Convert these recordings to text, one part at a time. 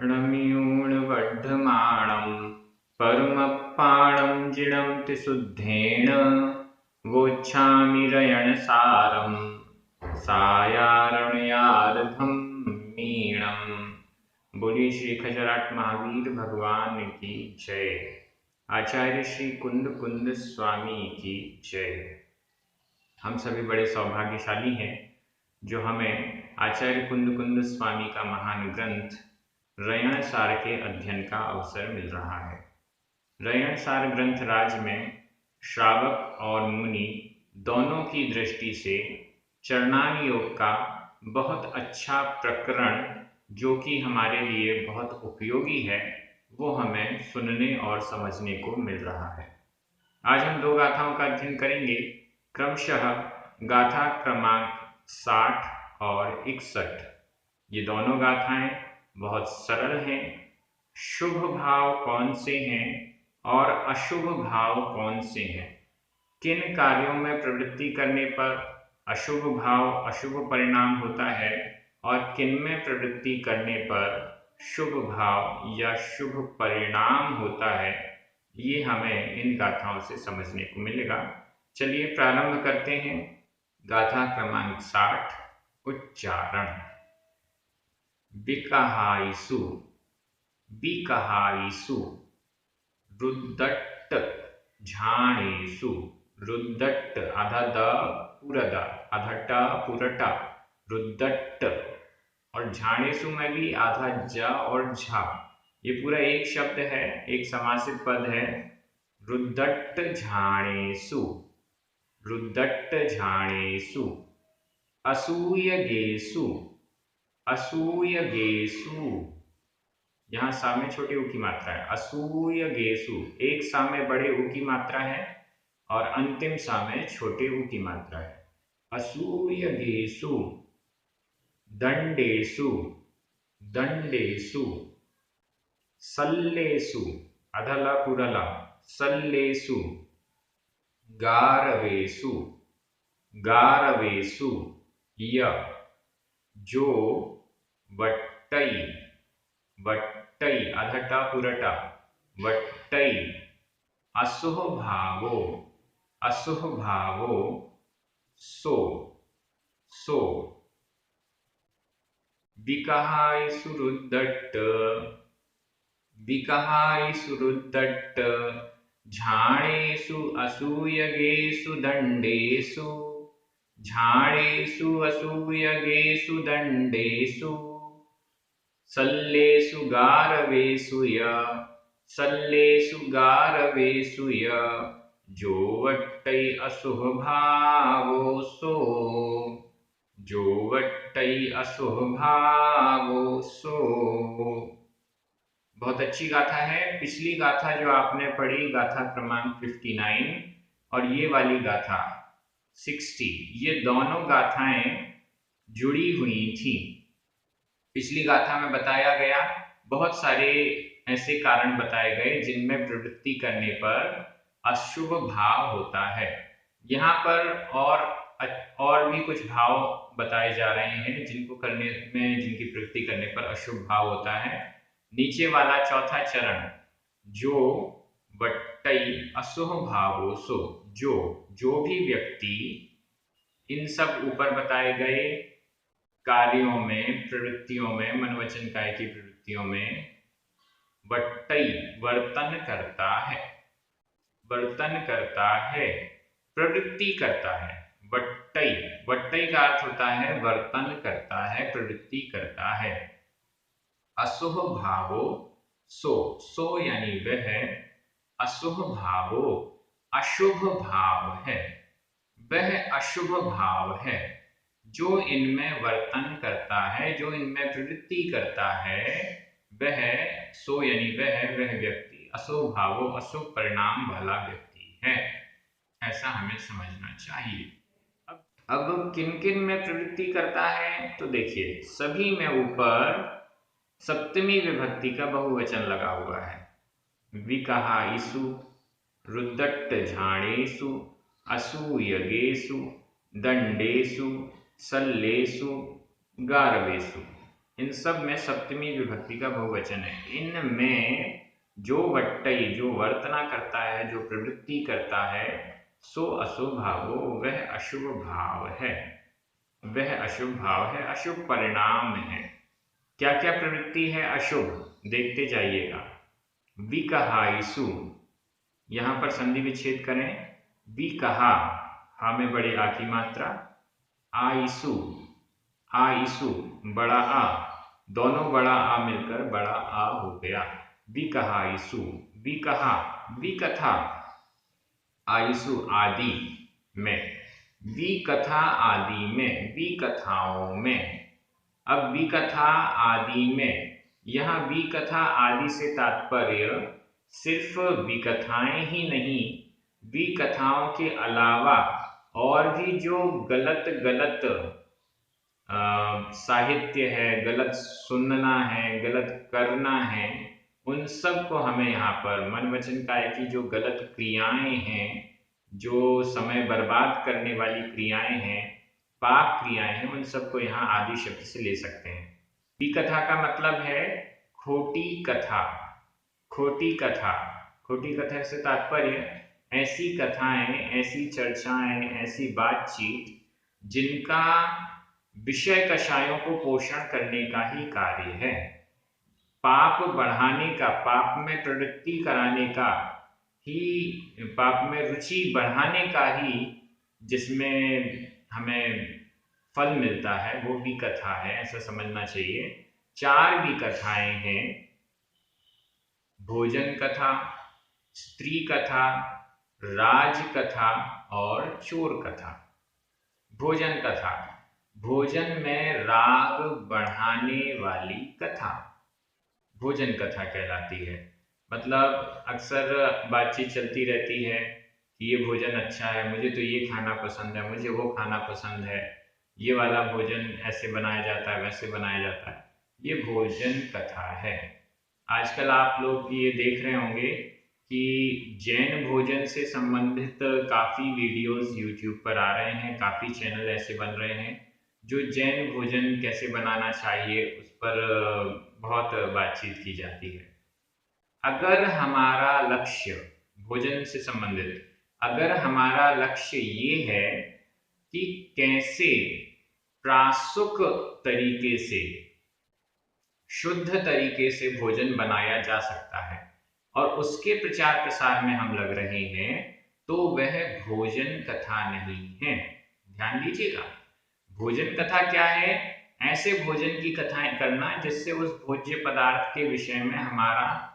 णमियूणवढमाणं परमप्पाणं जिणं शुद्धेन वोच्छामि रयणसारं सायारण्यार्धं मीणम्। बोलिए श्री खजराट महावीर भगवान की जय। आचार्य श्री कुंद कुंद स्वामी की जय। हम सभी बड़े सौभाग्यशाली हैं जो हमें आचार्य कुंद कुंद स्वामी का महान ग्रंथ रयण सार के अध्ययन का अवसर मिल रहा है। रयण सार ग्रंथ राज में श्रावक और मुनि दोनों की दृष्टि से चरणान योग का बहुत अच्छा प्रकरण जो कि हमारे लिए बहुत उपयोगी है वो हमें सुनने और समझने को मिल रहा है। आज हम दो गाथाओं का अध्ययन करेंगे, क्रमशः गाथा क्रमांक 60 और 61। ये दोनों गाथाएं बहुत सरल हैं। शुभ भाव कौन से हैं और अशुभ भाव कौन से हैं, किन कार्यों में प्रवृत्ति करने पर अशुभ भाव अशुभ परिणाम होता है और किन में प्रवृत्ति करने पर शुभ भाव या शुभ परिणाम होता है, ये हमें इन गाथाओं से समझने को मिलेगा। चलिए प्रारंभ करते हैं। गाथा क्रमांक 60 उच्चारण। बिकहाइसु बिकहाइसु रुद्दट्ट झाणेषु रुद्दट्ट आधा द पूरा द आधा ट पूरा ट रुद्दट्ट, और झाणेषु में भी आधा ज और झा, ये पूरा एक शब्द है, एक समासित पद है। रुद्दट्ट झाणेषु रुद्दट्ट झाणेषु असूयगेषु असूयगेषु, यहाँ सा में छोटे ऊ की मात्रा है। असूयगेषु, एक सा में बड़े ऊ की मात्रा है और अंतिम सा में छोटे ऊ की मात्रा है। असूयगेषु दंडेषु दंडेषु सल्लेषु आधा ला पूरा ला सल्लेषु गारवेषु गारवेषु य जो वट्टई वट्टई आधा टा पूरा टा वट्टई असुह भावो सो सो बिकहाइसु रुद्दट्ट बिकहाइसु रुद्दट्ट झाणेषु असूयगेषु दंडेषु झाणेषु असूयगेषु दंडेषु सल्लेषु गारवेषु य सल्लेषु गारवेषु य जो वट्टई असुह भावो सो जो वट्टई असुह भावो सो। बहुत अच्छी गाथा है। पिछली गाथा जो आपने पढ़ी गाथा क्रमांक 59 और ये वाली गाथा 60, ये दोनों गाथाएं जुड़ी हुई थी। पिछली गाथा में बताया गया बहुत सारे ऐसे कारण बताए गए जिनमें प्रवृत्ति करने पर अशुभ भाव होता है। यहाँ पर और भी कुछ भाव बताए जा रहे हैं जिनको करने में जिनकी प्रवृत्ति करने पर अशुभ भाव होता है। नीचे वाला चौथा चरण, जो वट्टई असुह भावो सो, जो भी व्यक्ति इन सब ऊपर बताए गए कार्यों में प्रवृत्तियों में मनोवचन काय की प्रवृत्तियों में वट्टई वर्तन करता है प्रवृत्ति करता है। वट्टई वट्टई का अर्थ होता है वर्तन करता है प्रवृत्ति करता है। असुह भावो सो यानी वह, असुह भावो अशुभ भाव है, वह अशुभ भाव है जो इनमें वर्तन करता है, जो इनमें प्रवृत्ति करता है, वह सो यानी वह व्यक्ति अशुभ भावो अशुभ परिणाम वाला व्यक्ति है। ऐसा हमें समझना चाहिए। अब किन किन में प्रवृत्ति करता है तो देखिए, सभी में ऊपर सप्तमी विभक्ति का बहुवचन लगा हुआ है। विकहाइसु रुद्दट्ट झाणेषु असूयगेषु दंडेषु सल्लेषु गारवेषु। इन सब में सप्तमी विभक्ति का बहुवचन है। इनमें जो वट्टई, जो वर्तना करता है, जो प्रवृत्ति करता है, सो अशुभ भावो, वह अशुभ भाव है, वह अशुभ भाव है, अशुभ परिणाम है। क्या क्या प्रवृत्ति है अशुभ, देखते जाइएगा। विकहाइसु, यहां पर संधि विच्छेद करें। विकहा, हा में बड़े आ की मात्रा, आइसु, आइसु बड़ा आ, दोनों बड़ा आ मिलकर बड़ा आ हो गया। विकहाइसु, विकहा, विकथा, आइसु आदि में, विकथा आदि में, विकथाओं में। अब विकथा आदि में, यहाँ विकथा आदि से तात्पर्य सिर्फ विकथाएं ही नहीं, विकथाओं के अलावा और भी जो गलत गलत साहित्य है, गलत सुनना है, गलत करना है, उन सब को हमें यहाँ पर मन वचन काय की जो गलत क्रियाएं हैं, जो समय बर्बाद करने वाली क्रियाएं हैं, पाप क्रियाएं हैं, उन सबको यहाँ आदि शब्द से ले सकते हैं। विकथा का मतलब है खोटी कथा, खोटी कथा। खोटी कथा से तात्पर्य ऐसी कथाएं, ऐसी चर्चाएं, ऐसी बातचीत जिनका विषय कषायों को पोषण करने का ही कार्य है, पाप बढ़ाने का, पाप में प्रवृत्ति कराने का ही, पाप में रुचि बढ़ाने का ही जिसमें हमें फल मिलता है, वो भी कथा है, ऐसा समझना चाहिए। 4 भी कथाएं हैं, भोजन कथा, स्त्री कथा, राज कथा और चोर कथा। भोजन कथा, भोजन में राग बढ़ाने वाली कथा भोजन कथा कहलाती है। मतलब अक्सर बातचीत चलती रहती है कि ये भोजन अच्छा है, मुझे तो ये खाना पसंद है, मुझे वो खाना पसंद है, ये वाला भोजन ऐसे बनाया जाता है, वैसे बनाया जाता है, ये भोजन कथा है। आजकल आप लोग ये देख रहे होंगे कि जैन भोजन से संबंधित काफ़ी वीडियोस यूट्यूब पर आ रहे हैं, काफ़ी चैनल ऐसे बन रहे हैं जो जैन भोजन कैसे बनाना चाहिए उस पर बहुत बातचीत की जाती है। अगर हमारा लक्ष्य भोजन से संबंधित, अगर हमारा लक्ष्य ये है कि कैसे प्रासुक तरीके से, शुद्ध तरीके से भोजन बनाया जा सकता है और उसके प्रचार प्रसार में हम लग रहे हैं, तो वह भोजन कथा नहीं है। ध्यान दीजिएगा, भोजन कथा क्या है? ऐसे भोजन की कथाएं करना जिससे उस भोज्य पदार्थ के विषय में हमारा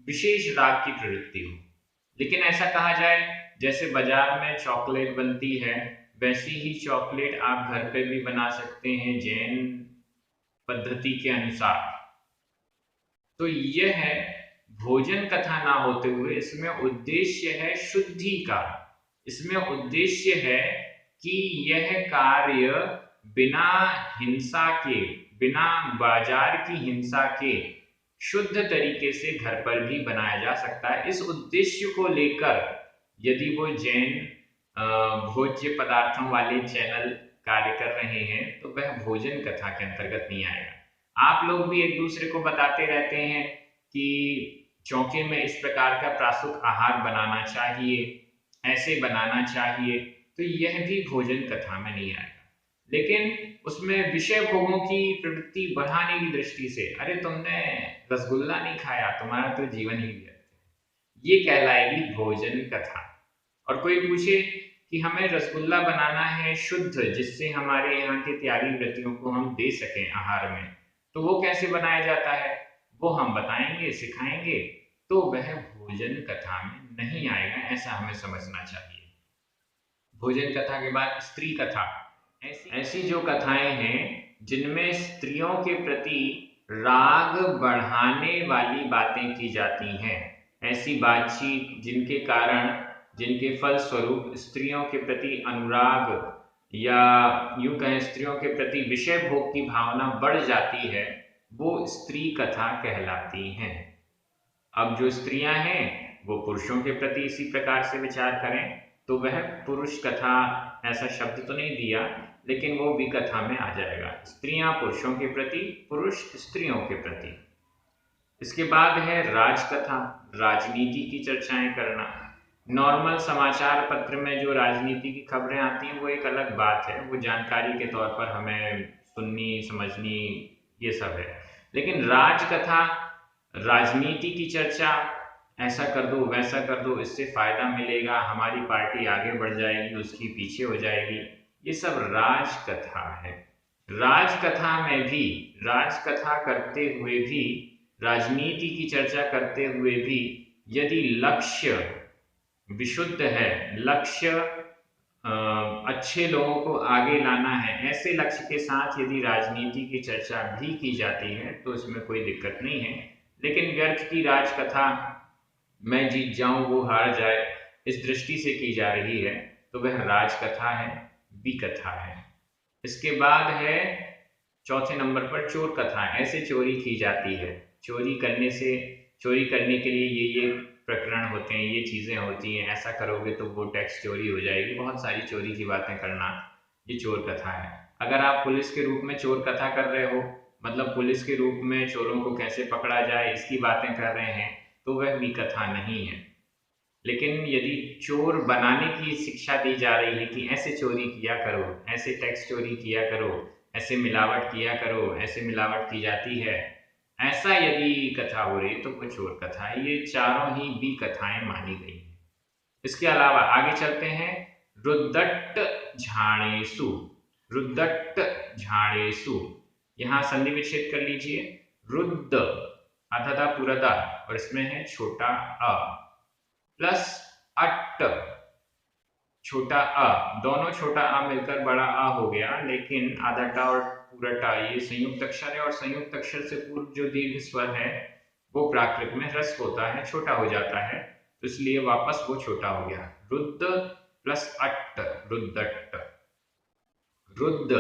विशेष राग की प्रवृत्ति हो। लेकिन ऐसा कहा जाए जैसे बाजार में चॉकलेट बनती है, वैसी ही चॉकलेट आप घर पे भी बना सकते हैं जैन पद्धति के अनुसार। तो यह है भोजन कथा ना होते हुए इसमें उद्देश्य है शुद्धि का, इसमें उद्देश्य है कि यह कार्य बिना हिंसा के, बिना बाजार की हिंसा के शुद्ध तरीके से घर पर भी बनाया जा सकता है। इस उद्देश्य को लेकर यदि वो जैन भोज्य पदार्थों वाले चैनल कार्य कर रहे हैं तो वह भोजन कथा के अंतर्गत नहीं आएगा। आप लोग भी एक दूसरे को बताते रहते हैं कि चौके में इस प्रकार का प्रासुक आहार बनाना चाहिए, ऐसे बनाना चाहिए, तो यह भी भोजन कथा में नहीं आएगा। लेकिन उसमें विषय भोगों की प्रवृत्ति बढ़ाने की दृष्टि से, अरे तुमने रसगुल्ला नहीं खाया, तुम्हारा तो जीवन ही व्यर्थ है, ये कहलाएगी भोजन कथा। और कोई पूछे कि हमें रसगुल्ला बनाना है शुद्ध, जिससे हमारे यहाँ के त्यागी व्रतियों को हम दे सकें आहार में, तो वो कैसे बनाया जाता है, वो हम बताएंगे, सिखाएंगे, तो वह भोजन कथा में नहीं आएगा, ऐसा हमें समझना चाहिए। भोजन कथा के बाद स्त्री कथा, ऐसी जो कथाएं हैं जिनमें स्त्रियों के प्रति राग बढ़ाने वाली बातें की जाती हैं, ऐसी बातचीत जिनके कारण, जिनके फलस्वरूप स्त्रियों के प्रति अनुराग या यूं कहें स्त्रियों के प्रति विषय भोग की भावना बढ़ जाती है, वो स्त्री कथा कहलाती हैं। अब जो स्त्रियां हैं वो पुरुषों के प्रति इसी प्रकार से विचार करें तो वह पुरुष कथा, ऐसा शब्द तो नहीं दिया, लेकिन वो भी कथा में आ जाएगा। स्त्रियां पुरुषों के प्रति, पुरुष स्त्रियों के प्रति। इसके बाद है राजकथा, राजनीति की चर्चाएं करना। नॉर्मल समाचार पत्र में जो राजनीति की खबरें आती हैं वो एक अलग बात है, वो जानकारी के तौर पर हमें सुननी समझनी ये सब है। लेकिन राजकथा, राजनीति की चर्चा, ऐसा कर दो वैसा कर दो, इससे फायदा मिलेगा, हमारी पार्टी आगे बढ़ जाएगी, उसकी पीछे हो जाएगी, ये सब राजकथा है। राजकथा में भी, राजकथा करते हुए भी, राजनीति की चर्चा करते हुए भी, यदि लक्ष्य विशुद्ध है, लक्ष्य अच्छे लोगों को आगे लाना है, ऐसे लक्ष्य के साथ यदि राजनीति की चर्चा भी की जाती है तो इसमें कोई दिक्कत नहीं है। लेकिन व्यर्थ की राजकथा, मैं जीत जाऊं वो हार जाए, इस दृष्टि से की जा रही है तो वह राजकथा है, विकथा है। इसके बाद है चौथे नंबर पर चोर कथा। ऐसे चोरी की जाती है, चोरी करने के लिए ये प्रकरण होते हैं, ये चीजें होती हैं, ऐसा करोगे तो वो टैक्स चोरी हो जाएगी, बहुत सारी चोरी की बातें करना, ये चोर कथा है। अगर आप पुलिस के रूप में चोर कथा कर रहे हो, मतलब पुलिस के रूप में चोरों को कैसे पकड़ा जाए इसकी बातें कर रहे हैं, तो वह भी कथा नहीं है। लेकिन यदि चोर बनाने की शिक्षा दी जा रही है कि ऐसे चोरी किया करो, ऐसे टैक्स चोरी किया करो, ऐसे मिलावट किया करो, ऐसे मिलावट की जाती है, ऐसा यदि कथा हो रही तो वो चोर कथा है। ये चारों ही भी कथाएं मानी गई हैं। इसके अलावा आगे चलते हैं। रुद्दट्ट झाणेसु, रुद्दट्ट झाणेसु, यहाँ संधि विच्छेद कर लीजिए। रुद्द अधदा पुरदा और इसमें है छोटा अ प्लस अट्ट छोटा अ, दोनों छोटा अ मिलकर बड़ा अ हो गया, लेकिन आधा टा और पूरा टा ये संयुक्त अक्षर है और संयुक्त अक्षर से पूर्व जो दीर्घ स्वर है वो प्राकृत में ह्रस्व होता है, छोटा हो जाता है, तो इसलिए वापस वो छोटा हो गया। रुद्ध प्लस अट्ट, रुद्दट्ट। रुद्ध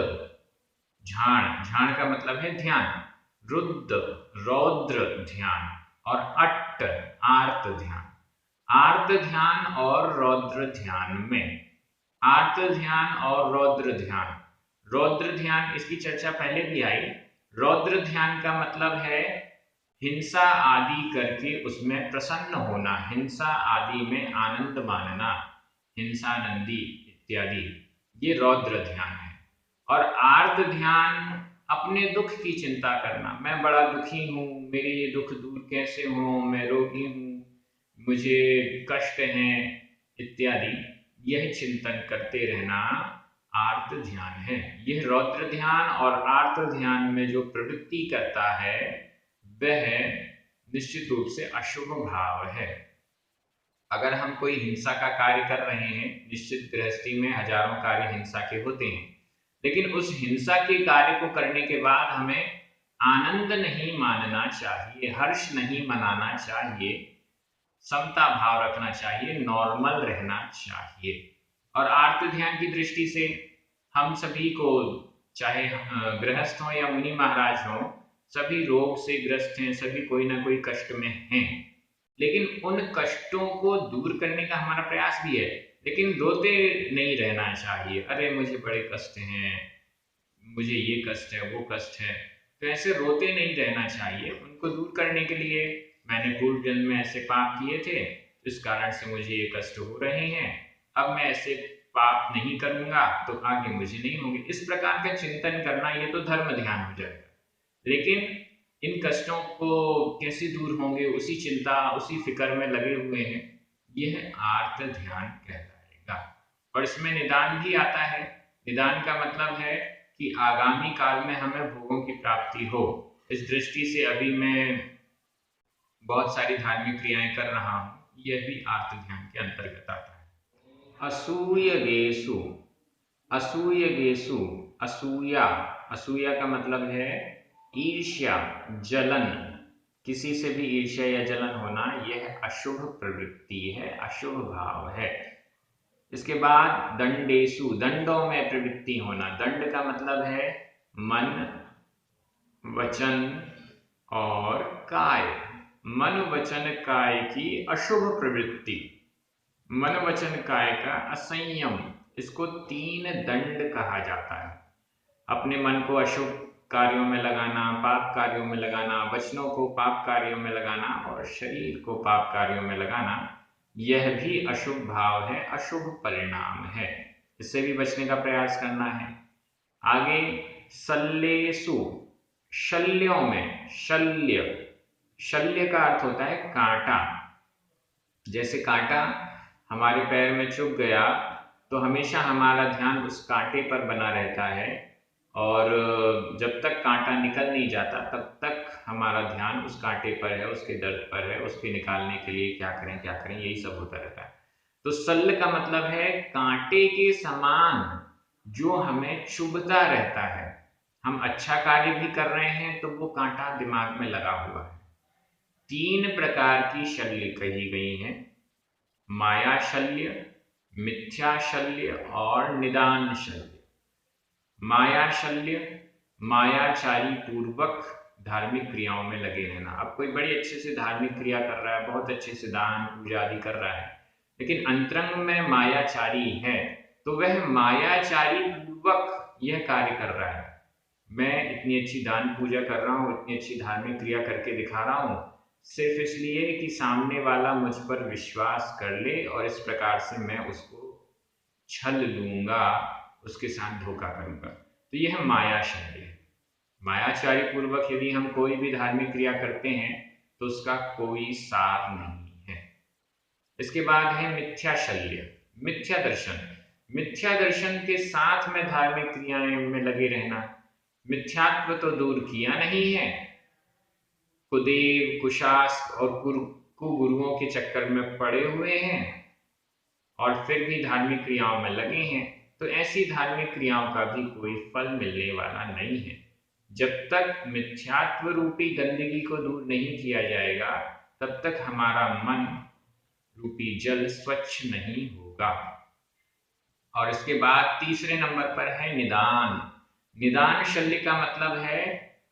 झाण, झाण का मतलब है ध्यान, रुद्ध रौद्र ध्यान और अट्ट आर्त ध्यान। आर्त ध्यान और रौद्र ध्यान में, आर्त ध्यान और रौद्र ध्यान, रौद्र ध्यान इसकी चर्चा पहले भी आई। रौद्र ध्यान का मतलब है हिंसा आदि करके उसमें प्रसन्न होना, हिंसा आदि में आनंद मानना, हिंसानंदी इत्यादि, ये रौद्र ध्यान है। और आर्त ध्यान अपने दुख की चिंता करना, मैं बड़ा दुखी हूँ, मेरे ये दुख दूर कैसे हो, मैं रोगी हूँ, मुझे कष्ट हैं इत्यादि, यह चिंतन करते रहना आर्त ध्यान है। यह रौद्र ध्यान और आर्त ध्यान में जो प्रवृत्ति करता है वह निश्चित रूप से अशुभ भाव है। अगर हम कोई हिंसा का कार्य कर रहे हैं, निश्चित गृहस्थी में हजारों कार्य हिंसा के होते हैं, लेकिन उस हिंसा के कार्य को करने के बाद हमें आनंद नहीं मानना चाहिए, हर्ष नहीं मनाना चाहिए, समता भाव रखना चाहिए, नॉर्मल रहना चाहिए। और आर्त ध्यान की दृष्टि से हम सभी को, चाहे गृहस्थ हो या मुनि महाराज हो, सभी रोग से ग्रस्त हैं, सभी कोई ना कोई कष्ट में हैं, लेकिन उन कष्टों को दूर करने का हमारा प्रयास भी है, लेकिन रोते नहीं रहना चाहिए, अरे मुझे बड़े कष्ट हैं, मुझे ये कष्ट है वो कष्ट है, तो ऐसे रोते नहीं रहना चाहिए। उनको दूर करने के लिए मैंने पूर्व जन्म में ऐसे पाप किए थे, इस कारण से मुझे ये कष्ट हो रहे हैं, अब मैं ऐसे पाप नहीं करूंगा तो आगे मुझे नहीं होंगे, इस प्रकार का चिंतन करना, ये तो धर्म ध्यान हो जाएगा। लेकिन इन कष्टों को कैसे दूर होंगे, उसी चिंता उसी फिक्र में लगे हुए हैं, यह आर्त ध्यान कहलाएगा। और इसमें निदान भी आता है। निदान का मतलब है कि आगामी काल में हमें भोगों की प्राप्ति हो, इस दृष्टि से अभी मैं बहुत सारी धार्मिक क्रियाएं कर रहा हूं, यह भी आर्त ध्यान के अंतर्गत आता है। असूयगेसु, असूयगेसु, असूया, असूया का मतलब है ईर्ष्या, जलन, किसी से भी ईर्ष्या या जलन होना, यह अशुभ प्रवृत्ति है, अशुभ भाव है। इसके बाद दंडेसु, दंडों में प्रवृत्ति होना, दंड का मतलब है मन, वचन और काय, मन वचन काय की अशुभ प्रवृत्ति, मन वचन काय का असंयम, इसको 3 दंड कहा जाता है। अपने मन को अशुभ कार्यों में लगाना, पाप कार्यों में लगाना, वचनों को पाप कार्यों में लगाना और शरीर को पाप कार्यों में लगाना, यह भी अशुभ भाव है, अशुभ परिणाम है। इससे भी बचने का प्रयास करना है। आगे शल्येषु, शल्यों में, शल्य, शल्य का अर्थ होता है कांटा। जैसे कांटा हमारे पैर में चुभ गया तो हमेशा हमारा ध्यान उस कांटे पर बना रहता है, और जब तक कांटा निकल नहीं जाता तब तक हमारा ध्यान उस कांटे पर है, उसके दर्द पर है, उसके निकालने के लिए क्या करें, यही सब होता रहता है। तो शल्य का मतलब है कांटे के समान जो हमें चुभता रहता है। हम अच्छा कार्य भी कर रहे हैं तो वो कांटा दिमाग में लगा हुआ है। 3 प्रकार की शल्य कही गई हैं, माया शल्य, मिथ्या शल्य और निदान शल्य। माया शल्य, मायाचारी पूर्वक धार्मिक क्रियाओं में लगे रहना। अब कोई बड़ी अच्छे से धार्मिक क्रिया कर रहा है, बहुत अच्छे से दान पूजा आदि कर रहा है, लेकिन अंतरंग में मायाचारी है, तो वह मायाचारी पूर्वक यह कार्य कर रहा है। मैं इतनी अच्छी दान पूजा कर रहा हूँ, इतनी अच्छी धार्मिक क्रिया करके दिखा रहा हूँ, सिर्फ इसलिए कि सामने वाला मुझ पर विश्वास कर ले और इस प्रकार से मैं उसको छल लूंगा, उसके साथ धोखा करूंगा। तो यह माया शल्य है। मायाचारी पूर्वक यदि हम कोई भी धार्मिक क्रिया करते हैं तो उसका कोई सार नहीं है। इसके बाद है मिथ्या शल्य, मिथ्या दर्शन। मिथ्या दर्शन के साथ में धार्मिक क्रियाएं में लगे रहना। मिथ्यात्व तो दूर किया नहीं है, कुदेव, कुशास्त्र और कुगुरुओं के चक्कर में पड़े हुए हैं और फिर भी धार्मिक क्रियाओं में लगे हैं, तो ऐसी धार्मिक क्रियाओं का भी कोई फल मिलने वाला नहीं है। जब तक मिथ्यात्व रूपी गंदगी को दूर नहीं किया जाएगा तब तक हमारा मन रूपी जल स्वच्छ नहीं होगा। और इसके बाद तीसरे नंबर पर है निदान। निदान शल्य का मतलब है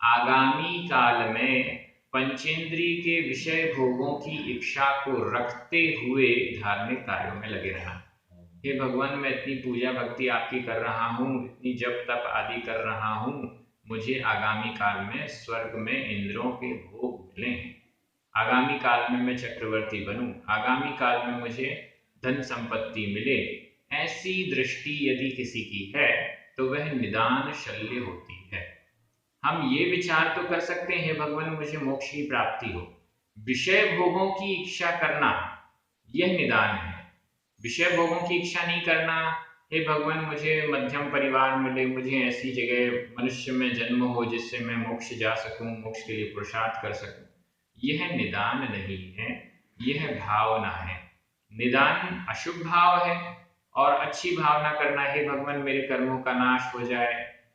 आगामी काल में पंचेंद्रिय के विषय भोगों की इच्छा को रखते हुए धार्मिक कार्यों में लगे रहना। हे भगवान, मैं इतनी पूजा भक्ति आपकी कर रहा हूँ, इतनी जप तप आदि कर रहा हूँ, मुझे आगामी काल में स्वर्ग में इंद्रों के भोग मिले, आगामी काल में मैं चक्रवर्ती बनूं, आगामी काल में मुझे धन संपत्ति मिले, ऐसी दृष्टि यदि किसी की है तो वह निदान शल्य होती है। हम ये विचार तो कर सकते हैं भगवान मुझे मोक्ष की प्राप्ति हो, विषय भोगों की इच्छा करना यह निदान है। विषय भोगों की इच्छा नहीं करना, हे भगवान मुझे मध्यम परिवार मिले, मुझे ऐसी जगह मनुष्य में जन्म हो जिससे मैं मोक्ष जा सकूं, मोक्ष के लिए पुरुषार्थ कर सकूं, यह निदान नहीं है, यह भावना है। निदान अशुभ भाव है और अच्छी भावना करना, हे भगवान मेरे कर्मों का नाश हो जाए,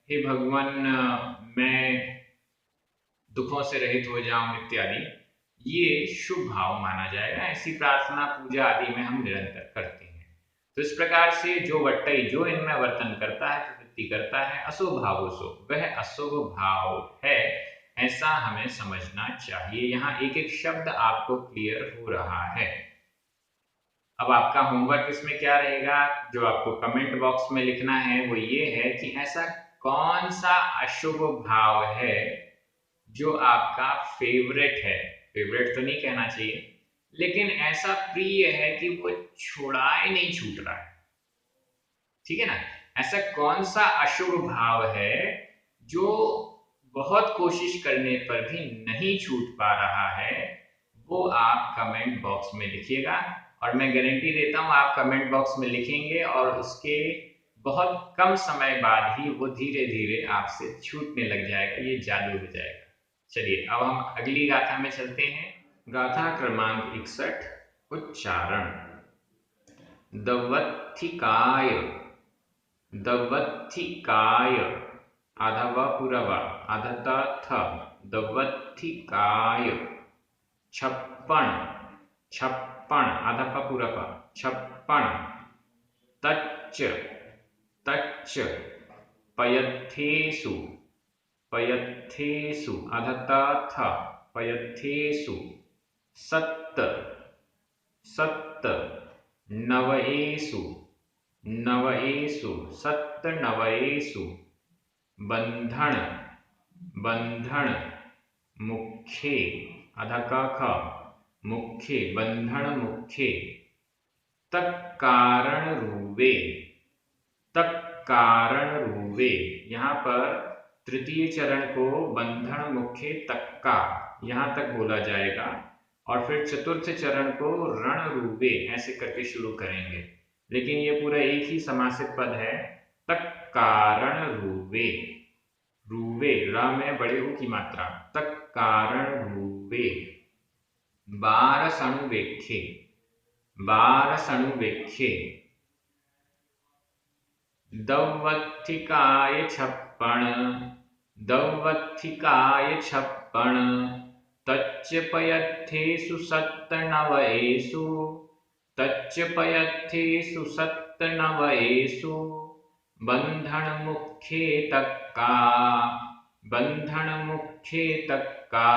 हे भगवान मैं दुखों से रहित हो जाऊं इत्यादि, ये शुभ भाव माना जाएगा। ऐसी प्रार्थना पूजा आदि में हम निरंतर करते हैं। तो इस प्रकार से जो वट्टई जो इनमें वर्तन करता है, प्रवृत्ति करता है, अशुभ भाव सो वह अशुभ भाव है, ऐसा हमें समझना चाहिए। यहाँ एक एक शब्द आपको क्लियर हो रहा है। अब आपका होमवर्क इसमें क्या रहेगा, जो आपको कमेंट बॉक्स में लिखना है वो ये है कि ऐसा कौन सा अशुभ भाव है जो आपका फेवरेट है, फेवरेट तो नहीं कहना चाहिए, लेकिन ऐसा प्रिय है कि वो छुड़ाए नहीं छूट रहा है, ठीक है ना। ऐसा कौन सा अशुभ भाव है जो बहुत कोशिश करने पर भी नहीं छूट पा रहा है, वो आप कमेंट बॉक्स में लिखिएगा। और मैं गारंटी देता हूं आप कमेंट बॉक्स में लिखेंगे और उसके बहुत कम समय बाद ही वो धीरे धीरे आपसे छूटने लग जाएगा, ये जादू हो जाएगा। चलिए अब हम अगली गाथा में चलते हैं। गाथा क्रमांक 61, उच्चारण। दवत्थिकाय, दवत्थिकाय, आधा व पूरा व, आधा त थ, दवत्थिकाय। छप्पन, छप्पन, आधा प पूरा प, छप्पन। तच्च, तच्च, पयथेषु, पयथेषु, आधा त थ, पयथेषु। सत्त, सत्त, नवएषु नवएषु सप्तनवएषु बंधन बंधन मुख्ये अधा क ख मुख्ये बंधन मुख्ये तक कारण रूवे तक कारण रूवे। यहाँ पर तृतीय चरण को बंधन मुख्य तक का यहाँ तक बोला जाएगा और फिर चतुर्थ चरण को रण रूवे ऐसे करके शुरू करेंगे, लेकिन ये पूरा एक ही समासित पद है। तक कारण रूवे, रूवे र में बड़े ऊ की मात्रा, तक कारण रूवे। बारसणुवेख्ये बारसणुवेख्ये दौवत्थिकाय छप्पण दौवत्थिकाय छप्पण तच्चपयत्थेषु सप्तनवएषु तच्चपयत्थेषु सप्तनवएषु बंधन मुख्ये तक्का बंधन मुख्ये तक्का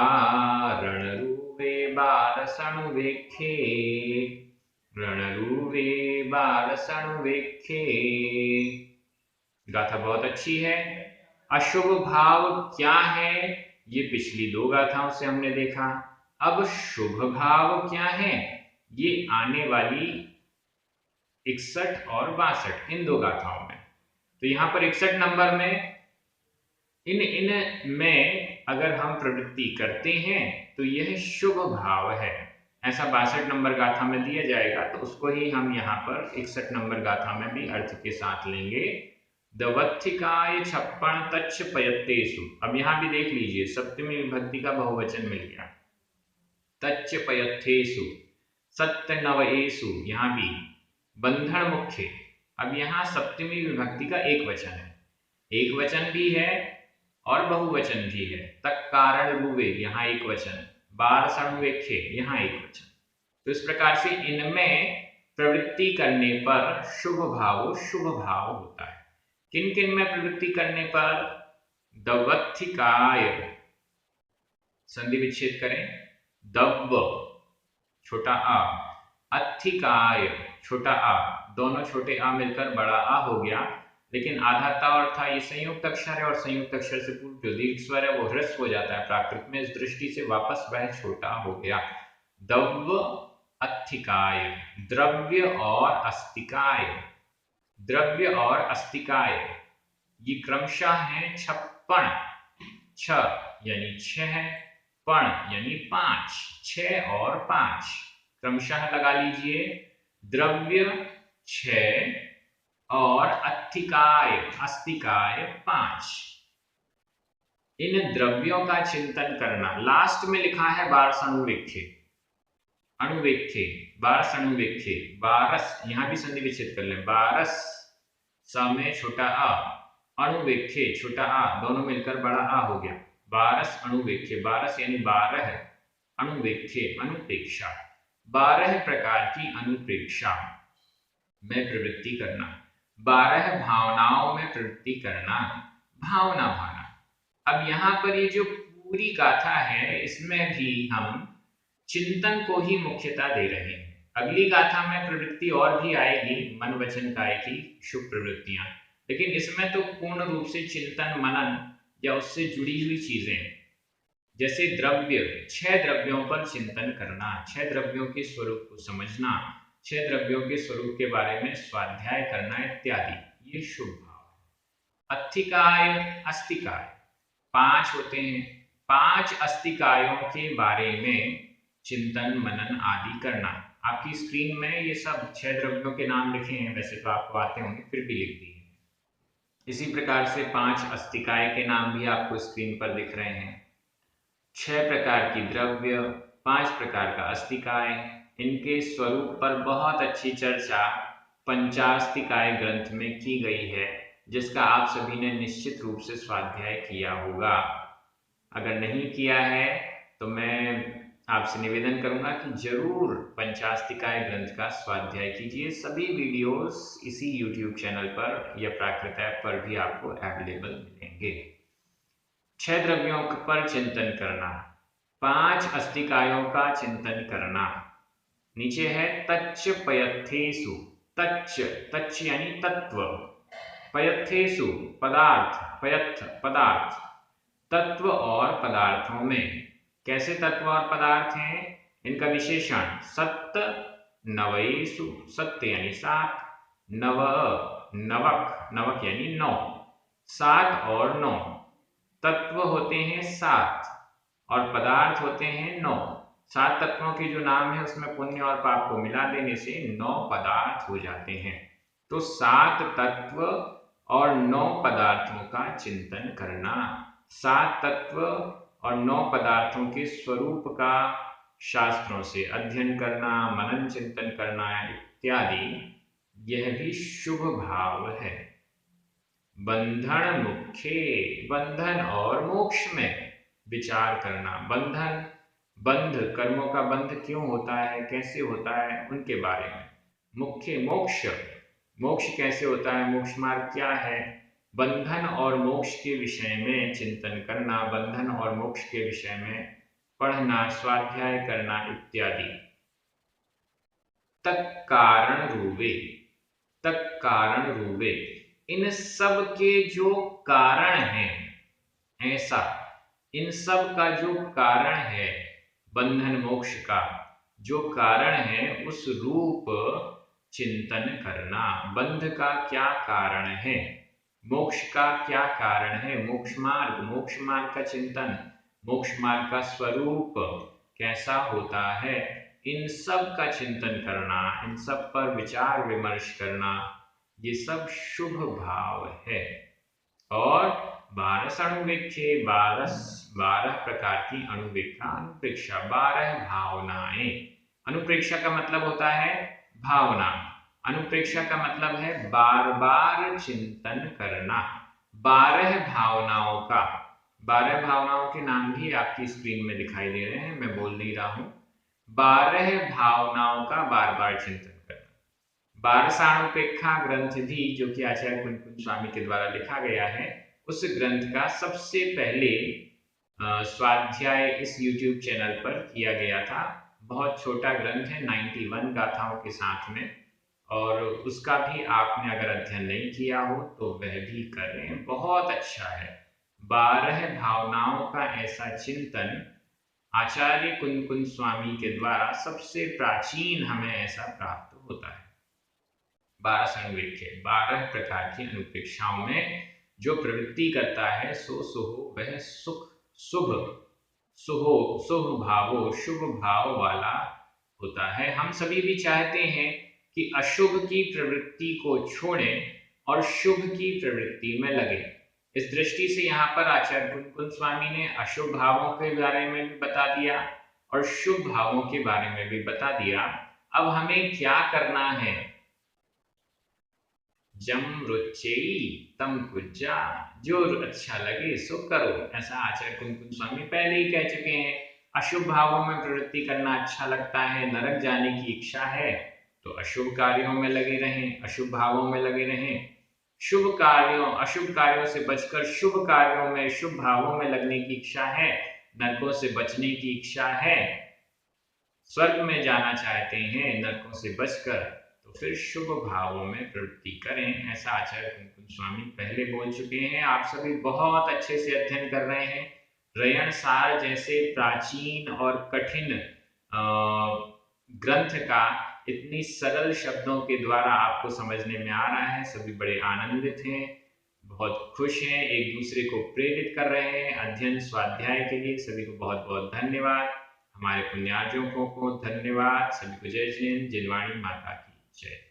रणरूवे बारसणुवेख्ये रणरूवे बारसणुवेख्ये। गाथा बहुत अच्छी है। अशुभ भाव क्या है ये पिछली दो गाथाओं से हमने देखा। अब शुभ भाव क्या है ये आने वाली 61 और 62 इन दो गाथाओं में। तो यहाँ पर 61 नंबर में इन में अगर हम प्रवृत्ति करते हैं तो यह शुभ भाव है, ऐसा 62 नंबर गाथा में दिया जाएगा। तो उसको ही हम यहाँ पर 61 नंबर गाथा में भी अर्थ के साथ लेंगे। दवत्थिकाय छप्पण तच्च पयत्तेषु। अब यहाँ भी देख लीजिए सप्तमी विभक्ति का बहुवचन मिल गया। तच्च पयत्तेषु सप्तनवएषु, यहाँ भी बंधन मुख्य। अब यहाँ सप्तमी विभक्ति का एक वचन है, एक वचन भी है और बहुवचन भी है। तक कारण रूवे यहाँ एक वचन, बारसणुवेख्ये यहाँ एक वचन। तो इस प्रकार से इनमें प्रवृत्ति करने पर शुभ भाव होता है। किन किन में प्रवृत्ति करने पर? दवत्थिकाय संधि विच्छेद करें, दव छोटा आ, अत्थिकाय छोटा आ, दोनों छोटे आ मिलकर बड़ा आ हो गया, लेकिन आधा ता और था ये संयुक्त अक्षर है और संयुक्त अक्षर से पूर्व जो दीर्घ स्वर है वो ह्रस्व हो जाता है प्राकृत में, इस दृष्टि से वापस वह छोटा हो गया। दव अत्थिकाय, द्रव्य और अस्तिकाय, द्रव्य और अस्तिकाय ये क्रमशः हैं 56, छ यानी 6, पण यानी 5, 6 और 5 क्रमशः लगा लीजिए। द्रव्य 6 और अत्थिकाय अस्तिकाय 5। इन द्रव्यों का चिंतन करना। लास्ट में लिखा है बारसणुवेख्ये, अणुवेख्ये, बारसणुवेख्ये, बारस यहाँ भी संधि विच्छेद कर लें, बारस स में छोटा आ, अणुवेख्ये छोटा आ, दोनों मिलकर बड़ा आ हो गया। बारस अणुवेख्ये, बारस यानी 12, अणुवेख्ये अनुप्रेक्षा, 12 प्रकार की अनुप्रेक्षा में प्रवृत्ति करना, 12 भावनाओं में प्रवृत्ति करना, भावना भाना। अब यहाँ पर ये जो पूरी गाथा है इसमें भी हम चिंतन को ही मुख्यता दे रहे हैं। अगली गाथा में प्रवृत्ति और भी आएगी, मन वचन काय की शुभ प्रवृत्तियां, लेकिन इसमें तो पूर्ण रूप से चिंतन मनन या उससे जुड़ी हुई चीजें, जैसे द्रव्य, 6 द्रव्यों पर चिंतन करना, 6 द्रव्यों के स्वरूप को समझना, 6 द्रव्यों के स्वरूप के बारे में स्वाध्याय करना इत्यादि, ये शुभ भाव है। अत्थिकाय अस्तिकाय 5 होते हैं, 5 अस्तिकायों के बारे में चिंतन मनन आदि करना। आपकी स्क्रीन में ये सब 6 द्रव्यों के नाम लिखे हैं, वैसे तो आपको आते होंगे फिर भी लिख दिए। इसी प्रकार से 5 अस्तिकाय के नाम भी आपको स्क्रीन पर दिख रहे हैं। 6 प्रकार की द्रव्य, 5 प्रकार का अस्तिकाय, इनके स्वरूप पर बहुत अच्छी चर्चा पंचास्तिकाय ग्रंथ में की गई है, जिसका आप सभी ने निश्चित रूप से स्वाध्याय किया होगा। अगर नहीं किया है तो मैं आपसे निवेदन करूंगा कि जरूर पंचास्तिकाय ग्रंथ का स्वाध्याय कीजिए। सभी वीडियोस इसी YouTube चैनल पर या प्राकृत ऐप पर भी आपको अवेलेबल मिलेंगे। 6 द्रव्यों पर चिंतन करना, 5 अस्तिकायों का चिंतन करना, नीचे है तच्च पयत्थेषु, तच्च, तच्च यानी तत्व, पयत्थेषु पदार्थ, पयत्थ पदार्थ, तत्व और पदार्थों में। कैसे तत्व और पदार्थ हैं? इनका विशेषण सत्त नवयेषु, सत्य यानी सात, नव नवक, नवक यानी नौ, सात और नौ। तत्व होते हैं सात और पदार्थ होते हैं नौ। सात तत्वों के जो नाम है उसमें पुण्य और पाप को मिला देने से 9 पदार्थ हो जाते हैं। तो 7 तत्व और 9 पदार्थों का चिंतन करना, 7 तत्व और 9 पदार्थों के स्वरूप का शास्त्रों से अध्ययन करना, मनन चिंतन करना इत्यादि, यह भी शुभ भाव है। बंधन मुख्य, बंधन और मोक्ष में विचार करना। बंधन, बंध, कर्मों का बंध क्यों होता है, कैसे होता है, उनके बारे में। मुख्य मोक्ष, मोक्ष कैसे होता है, मोक्ष मार्ग क्या है, बंधन और मोक्ष के विषय में चिंतन करना, बंधन और मोक्ष के विषय में पढ़ना, स्वाध्याय करना इत्यादि। तत्कारण रूपे, तत्कारण रूपे, इन सब के जो कारण है, ऐसा, इन सब का जो कारण है, बंधन मोक्ष का जो कारण है, उस रूप चिंतन करना। बंध का क्या कारण है, मोक्ष का क्या कारण है, मोक्ष मार्ग का चिंतन, मोक्ष मार्ग का स्वरूप कैसा होता है, इन सब का चिंतन करना, इन सब पर विचार विमर्श करना, ये सब शुभ भाव है। और 12 अणुवीक्षे, 12 प्रकार की अणुवीक्षा, अनुप्रेक्षा, 12 भावनाएं। अनुप्रेक्षा का मतलब होता है भावना, अनुप्रेक्षा का मतलब है बार बार चिंतन करना। 12 भावनाओं का, 12 भावनाओं के नाम भी आपकी स्क्रीन में दिखाई दे रहे हैं, मैं बोल नहीं रहा हूं। 12 भावनाओं का बार बार चिंतन करना। 12 ग्रंथ भी, जो कि आचार्य कुंद स्वामी के द्वारा लिखा गया है, उस ग्रंथ का सबसे पहले स्वाध्याय इस YouTube चैनल पर किया गया था। बहुत छोटा ग्रंथ है, 91 गाथाओं के साथ में, और उसका भी आपने अगर अध्ययन नहीं किया हो तो वह भी करें, बहुत अच्छा है। 12 भावनाओं का ऐसा चिंतन आचार्य कुंद स्वामी के द्वारा सबसे प्राचीन हमें ऐसा प्राप्त होता है। 12 संवेक्य, 12 प्रकार की अनुप्रेक्षाओं में जो प्रवृत्ति करता है सो सुहो, वह सुख, शुभ, सुहो, शुभ भावो, शुभ भाव वाला होता है। हम सभी भी चाहते हैं कि अशुभ की प्रवृत्ति को छोड़ें और शुभ की प्रवृत्ति में लगे। इस दृष्टि से यहाँ पर आचार्य कुंद स्वामी ने अशुभ भावों के बारे में भी बता दिया और शुभ भावों के बारे में भी बता दिया। अब हमें क्या करना है, जम रुचेई तम कुजा, जो अच्छा लगे सो करो, ऐसा आचार्य कुंद स्वामी पहले ही कह चुके हैं। अशुभ भावों में प्रवृत्ति करना अच्छा लगता है, नरक जाने की इच्छा है तो अशुभ कार्यों में लगे रहें, अशुभ भावों में लगे रहें। शुभ कार्यों, अशुभ कार्यों से बचकर शुभ कार्यों में, शुभ भावों में लगने की इच्छा है, नरकों से बचने की इच्छा है, स्वर्ग में जाना चाहते हैं नरकों से बचकर, तो फिर शुभ भावों में प्रवृत्ति करें, ऐसा आचार्य कुंद स्वामी पहले बोल चुके हैं। आप सभी बहुत अच्छे से अध्ययन कर रहे हैं। रयन सार जैसे प्राचीन और कठिन ग्रंथ का इतनी सरल शब्दों के द्वारा आपको समझने में आ रहा है, सभी बड़े आनंदित हैं, बहुत खुश हैं, एक दूसरे को प्रेरित कर रहे हैं अध्ययन स्वाध्याय के लिए। सभी को बहुत बहुत धन्यवाद, हमारे पुण्यार्थियों को धन्यवाद, सभी को जय जिनेन्द्र, जिनवाणी माता की जय।